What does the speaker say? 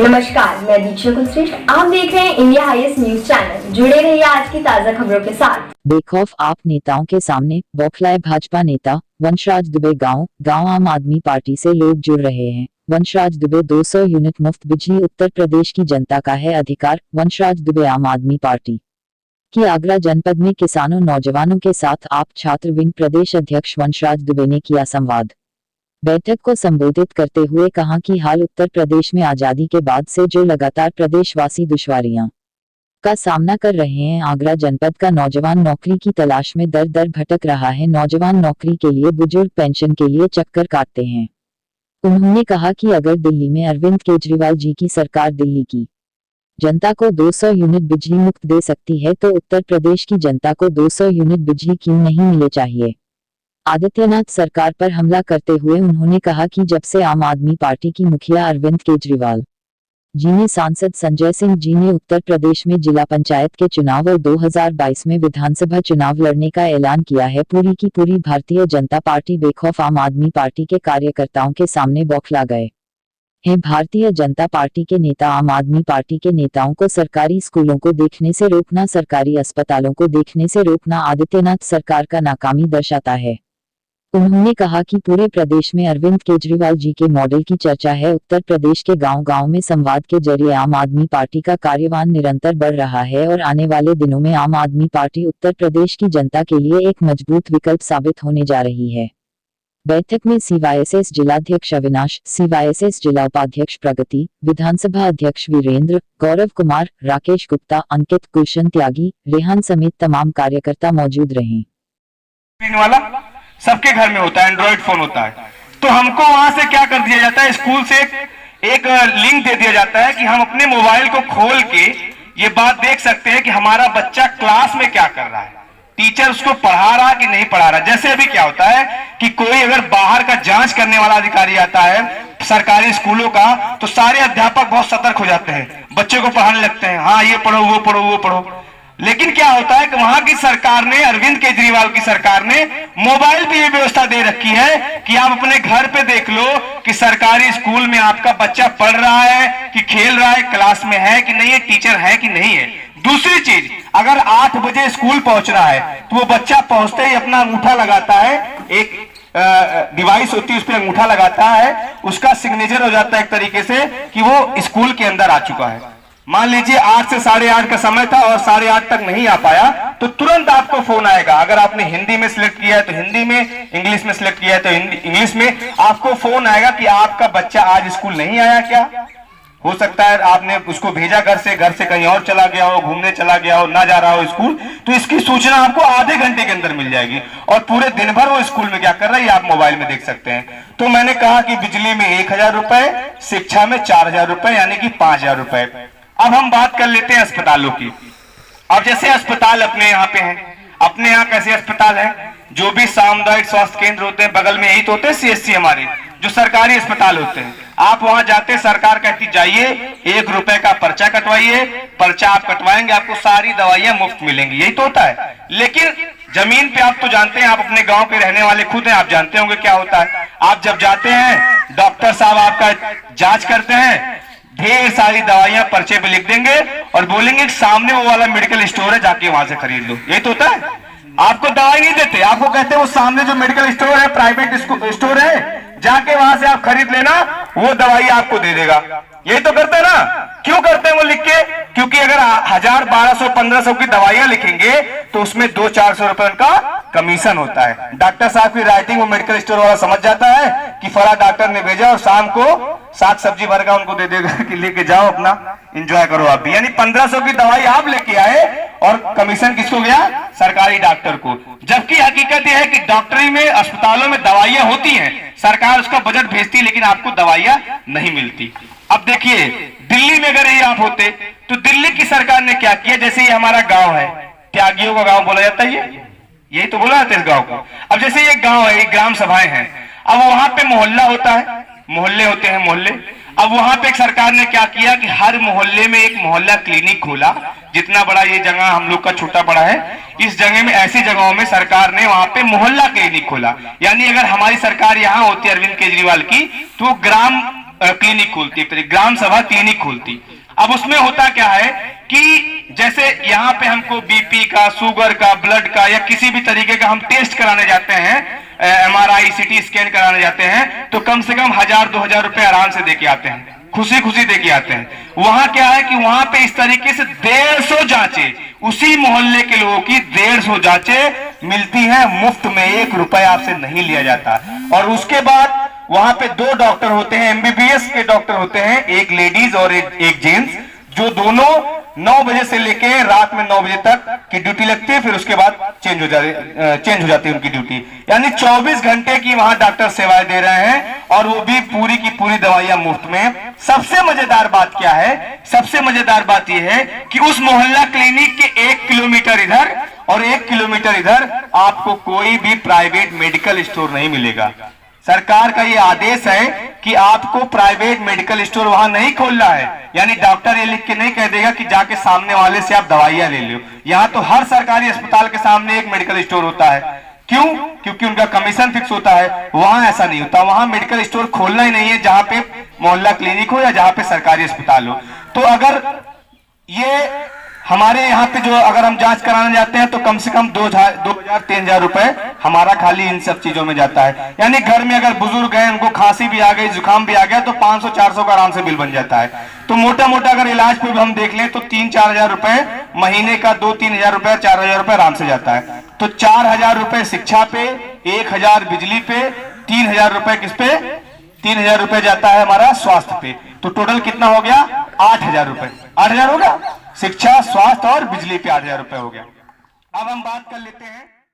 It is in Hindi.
नमस्कार, मैं दीक्षा कुलश्रेष्ठ। आप देख रहे हैं इंडिया हाईएस्ट न्यूज चैनल। जुड़े रहिए आज की ताजा खबरों के साथ। बेखौफ आप नेताओं के सामने बौखलाए भाजपा नेता वंशराज दुबे। गांव आम आदमी पार्टी से लोग जुड़ रहे हैं। वंशराज दुबे 200 यूनिट मुफ्त बिजली उत्तर प्रदेश की जनता का है अधिकार। वंशराज दुबे आम आदमी पार्टी की आगरा जनपद में किसानों नौजवानों के साथ आप छात्र विंग प्रदेश अध्यक्ष वंशराज दुबे ने किया संवाद। बैठक को संबोधित करते हुए कहा कि हाल उत्तर प्रदेश में आजादी के बाद से जो लगातार प्रदेशवासी दुश्वारियां का सामना कर रहे हैं, आगरा जनपद का नौजवान नौकरी की तलाश में दर दर भटक रहा है। नौजवान नौकरी के लिए, बुजुर्ग पेंशन के लिए चक्कर काटते हैं। उन्होंने कहा कि अगर दिल्ली में अरविंद केजरीवाल जी की सरकार दिल्ली की जनता को 200 यूनिट बिजली मुफ्त दे सकती है तो उत्तर प्रदेश की जनता को 200 यूनिट बिजली क्यों नहीं मिले चाहिए। आदित्यनाथ सरकार पर हमला करते हुए उन्होंने कहा कि जब से आम आदमी पार्टी की मुखिया अरविंद केजरीवाल जी ने, सांसद संजय सिंह जी ने उत्तर प्रदेश में जिला पंचायत के चुनाव और 2022 में विधानसभा चुनाव लड़ने का ऐलान किया है, पूरी की पूरी भारतीय जनता पार्टी बेखौफ आम आदमी पार्टी के कार्यकर्ताओं के सामने बौखला गए हैं। भारतीय जनता पार्टी के नेता आम आदमी पार्टी के नेताओं को सरकारी स्कूलों को देखने से रोकना, सरकारी अस्पतालों को देखने से रोकना आदित्यनाथ सरकार का नाकामी दर्शाता है। उन्होंने कहा कि पूरे प्रदेश में अरविंद केजरीवाल जी के मॉडल की चर्चा है। उत्तर प्रदेश के गांव-गांव में संवाद के जरिए आम आदमी पार्टी का कार्यवान निरंतर बढ़ रहा है और आने वाले दिनों में आम आदमी पार्टी उत्तर प्रदेश की जनता के लिए एक मजबूत विकल्प साबित होने जा रही है। बैठक में सीवाईएसएस जिलाध्यक्ष अविनाश, सीवाईएसएस जिला उपाध्यक्ष प्रगति, विधानसभा अध्यक्ष वीरेंद्र, गौरव कुमार, राकेश गुप्ता, अंकित, गुलशन त्यागी, रेहान समेत तमाम कार्यकर्ता मौजूद रहे। सबके घर में होता है, एंड्रॉइड फोन होता है, तो हमको वहां से क्या कर दिया जाता है, स्कूल से एक लिंक दे दिया जाता है कि हम अपने मोबाइल को खोल के ये बात देख सकते हैं कि हमारा बच्चा क्लास में क्या कर रहा है, टीचर उसको पढ़ा रहा कि नहीं पढ़ा रहा। जैसे अभी क्या होता है कि कोई अगर बाहर का जांच करने वाला अधिकारी आता है सरकारी स्कूलों का, तो सारे अध्यापक बहुत सतर्क हो जाते हैं, बच्चे को पढ़ाने लगते हैं, हाँ ये पढ़ो वो पढ़ो वो पढ़ो। लेकिन क्या होता है कि वहां की सरकार ने, अरविंद केजरीवाल की सरकार ने मोबाइल पे ये व्यवस्था दे रखी है कि आप अपने घर पे देख लो कि सरकारी स्कूल में आपका बच्चा पढ़ रहा है कि खेल रहा है, क्लास में है कि नहीं है, टीचर है कि नहीं है। दूसरी चीज, अगर 8 बजे स्कूल पहुंच रहा है तो वो बच्चा पहुंचते ही अपना अंगूठा लगाता है, एक डिवाइस होती है उस पर अंगूठा लगाता है, उसका सिग्नेचर हो जाता है एक तरीके से कि वो स्कूल के अंदर आ चुका है। मान लीजिए 8 से 8:30 का समय था और 8:30 तक नहीं आ पाया, तो तुरंत आपको फोन आएगा। अगर आपने हिंदी में सिलेक्ट किया है तो हिंदी में, इंग्लिश में सिलेक्ट किया है तो इंग्लिश में, आपको फोन आएगा कि आपका बच्चा आज स्कूल नहीं आया क्या। हो सकता है आपने उसको भेजा घर से कहीं और चला गया हो, घूमने चला गया हो, ना जा रहा हो स्कूल, तो इसकी सूचना आपको आधे घंटे के अंदर मिल जाएगी और पूरे दिन भर वो स्कूल में क्या कर रहा है आप मोबाइल में देख सकते हैं। तो मैंने कहा कि बिजली में 1000 रुपए, शिक्षा में 4000 रुपए, यानी कि 5000 रुपए। अब हम बात कर लेते हैं अस्पतालों की। अब जैसे अस्पताल अपने यहाँ पे हैं, अपने यहाँ कैसे अस्पताल है, जो भी सामुदायिक स्वास्थ्य केंद्र होते हैं बगल में, यही तो होते हैं सीएससी हमारे, जो सरकारी अस्पताल होते हैं। आप वहां जाते, सरकार कहती जाइए 1 रुपए का पर्चा कटवाइए, पर्चा आप कटवाएंगे आपको सारी दवाइयां मुफ्त मिलेंगी, यही तो होता है। लेकिन जमीन पे आप तो जानते हैं, आप अपने गांव के रहने वाले खुद हैं, आप जानते होंगे क्या होता है। आप जब जाते हैं, डॉक्टर साहब आपका जांच करते हैं, ढेर सारी दवाइयां पर्चे पे लिख देंगे और बोलेंगे सामने वो वाला मेडिकल स्टोर है, जाके वहां से खरीद लो, यही तो होता है। आपको दवाई नहीं देते, आपको कहते हैं वो सामने जो मेडिकल स्टोर है, प्राइवेट स्टोर है, जाके वहां से आप खरीद लेना, वो दवाई आपको दे देगा। यही तो करते हैं ना। क्यों करते हैं वो लिख के? क्योंकि अगर 1000, 1200, 1500 की दवाइयां लिखेंगे तो उसमें 200-400 रुपए का कमीशन होता है। डॉक्टर साहब की राइटिंग वो मेडिकल स्टोर वाला समझ जाता है कि फला डॉक्टर ने भेजा और शाम को साग सब्जी भर का उनको दे देगा कि लेके जाओ अपना एंजॉय करो आप भी। यानी 1500 की दवाई आप लेके आए और कमीशन किसको गया? सरकारी डॉक्टर को। जबकि हकीकत यह है कि डॉक्टरी में, अस्पतालों में दवाइयां होती हैं, सरकार उसका बजट भेजती है, लेकिन आपको दवाइयां नहीं मिलती। अब देखिए दिल्ली में अगर ये आप होते तो दिल्ली की सरकार ने क्या किया, जैसे ये हमारा गांव है, त्यागियों का गांव बोला जाता है, यही तो बोला जाता है इस गांव को। अब जैसे ये गांव है, ग्राम सभाएं हैं, अब वहां पे मोहल्ला होता है, मोहल्ले होते हैं मोहल्ले। अब वहां पे सरकार ने क्या किया कि हर मोहल्ले में एक मोहल्ला क्लिनिक खोला। जितना बड़ा ये जगह हम लोग का छोटा बड़ा है, इस जगह में, ऐसी जगहों में सरकार ने वहां पे मोहल्ला क्लिनिक खोला। यानी अगर हमारी सरकार यहाँ होती अरविंद केजरीवाल की, तो ग्राम क्लिनिक खोलती, एक तरीके ग्राम सभा क्लिनिक खोलती। अब उसमें होता क्या है कि जैसे यहाँ पे हमको बीपी का, शुगर का, ब्लड का या किसी भी तरीके का हम टेस्ट कराने जाते हैं, MRI CT स्कैन कराने जाते हैं, तो कम से कम 1000-2000 रुपए आराम से देके आते हैं, खुशी खुशी देके आते हैं। वहां क्या है कि वहां पे इस तरीके से 150 जांचें, उसी मोहल्ले के लोगों की 150 जांचें मिलती हैं मुफ्त में, 1 रुपया आपसे नहीं लिया जाता। और उसके बाद वहां पे 2 डॉक्टर होते हैं, MBBS के डॉक्टर होते हैं, एक लेडीज और एक जेंट्स, जो दोनों 9 बजे से लेके रात में 9 बजे तक की ड्यूटी लगती है, फिर उसके बाद चेंज हो जाती है उनकी ड्यूटी। यानी 24 घंटे की वहां डॉक्टर सेवाएं दे रहे हैं, और वो भी पूरी की पूरी दवाइयां मुफ्त में। सबसे मजेदार बात क्या है, सबसे मजेदार बात यह है कि उस मोहल्ला क्लिनिक के 1 किलोमीटर इधर और 1 किलोमीटर इधर आपको कोई भी प्राइवेट मेडिकल स्टोर नहीं मिलेगा। सरकार का ये आदेश है कि आपको प्राइवेट मेडिकल स्टोर वहां नहीं खोलना है। यानी डॉक्टर ये लिख के नहीं कह देगा कि जाके सामने वाले से आप दवाइयां ले लो। यहाँ तो हर सरकारी अस्पताल के सामने एक मेडिकल स्टोर होता है। क्यों? क्योंकि उनका कमीशन फिक्स होता है। वहां ऐसा नहीं होता, वहां मेडिकल स्टोर खोलना ही नहीं है, जहां पे मोहल्ला क्लिनिक हो या जहां पे सरकारी अस्पताल हो। तो अगर ये हमारे यहाँ पे जो अगर हम जांच कराने जाते हैं तो कम से कम 2000-3000 रुपए हमारा खाली इन सब चीजों में जाता है। यानी घर में अगर बुजुर्ग हैं, उनको खांसी भी आ गई, जुकाम भी आ गया, तो 500-400 का आराम से बिल बन जाता है। तो मोटा मोटा अगर इलाज पे भी हम देख लें तो 3-4 रुपए महीने का, 2-3 हजार रुपए, 4 रुपए आराम से जाता है। तो 4000 रुपए शिक्षा पे, 1000 बिजली पे, 3000 रुपए किस पे? 3000 रुपए जाता है हमारा स्वास्थ्य पे। तो टोटल कितना हो गया? 8000 रुपए। 8000 होगा, शिक्षा, स्वास्थ्य और बिजली पे 8000 रुपए हो गया। अब हम बात कर लेते हैं